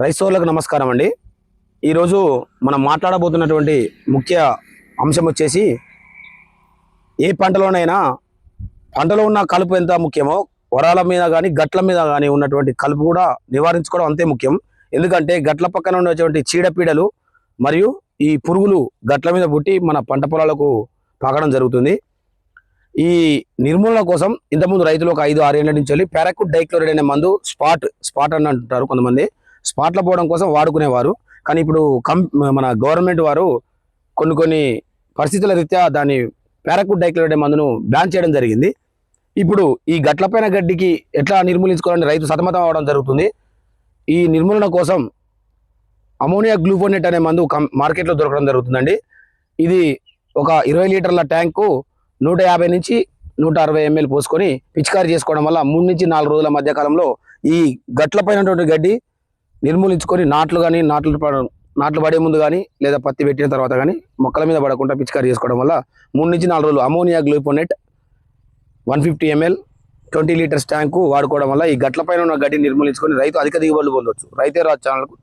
రైతులకు నమస్కారం అండి. ఈరోజు మనం మాట్లాడబోతున్నటువంటి ముఖ్య అంశం వచ్చేసి ఏ పంటలోనైనా పంటలో ఉన్న కలుపు ఎంత ముఖ్యమో వరాల మీద కానీ గట్ల మీద కానీ ఉన్నటువంటి కలుపు కూడా నివారించుకోవడం అంతే ముఖ్యం. ఎందుకంటే గట్ల పక్కన ఉన్నటువంటి చీడపీడలు మరియు ఈ పురుగులు గట్ల మీద పుట్టి మన పంట పొలాలకు పాకడం జరుగుతుంది. ఈ నిర్మూలన కోసం ఇంతకుముందు రైతులు ఒక 5-6 ఏళ్ల నుంచి వెళ్ళి పారాక్విట్ డైక్లోరైడ్ అనే మందు స్పాట్ అని అంటారు కొంతమంది, స్పాట్ల పోవడం కోసం వాడుకునేవారు. కానీ ఇప్పుడు మన గవర్నమెంట్ వారు కొన్ని పరిస్థితుల రీత్యా దాన్ని పారాక్విట్ డైక్లోరైడ్ మందును బ్యాన్ చేయడం జరిగింది. ఇప్పుడు ఈ గట్లపైన గడ్డికి ఎట్లా నిర్మూలించుకోవాలని రైతు సతమతం అవడం జరుగుతుంది. ఈ నిర్మూలన కోసం అమోనియా గ్లూఫోనేట్ అనే మందు మార్కెట్లో దొరకడం జరుగుతుందండి. ఇది ఒక 20 లీటర్ల ట్యాంకు 150 నుంచి 160 ml పోసుకొని పిచికారీ చేసుకోవడం వల్ల 3 నుంచి 4 రోజుల మధ్య కాలంలో ఈ గట్లపైనటువంటి గడ్డి నిర్మూలించుకొని నాట్లు పడే ముందు కానీ లేదా పత్తి పెట్టిన తర్వాత కానీ మొక్కల మీద పడకుండా పిచికారీ చేసుకోవడం వల్ల 3 నుంచి 4 రోజులు అమోనియా గ్లూఫోనేట్ 150 ml 20 లీటర్స్ ట్యాంకు వాడుకోవడం వల్ల ఈ గట్లపైన ఉన్న గడ్డిని నిర్మూలించుకొని రైతు అధిక దిగుబడులు పొందవచ్చు. రైతే రాజు ఛానల్కు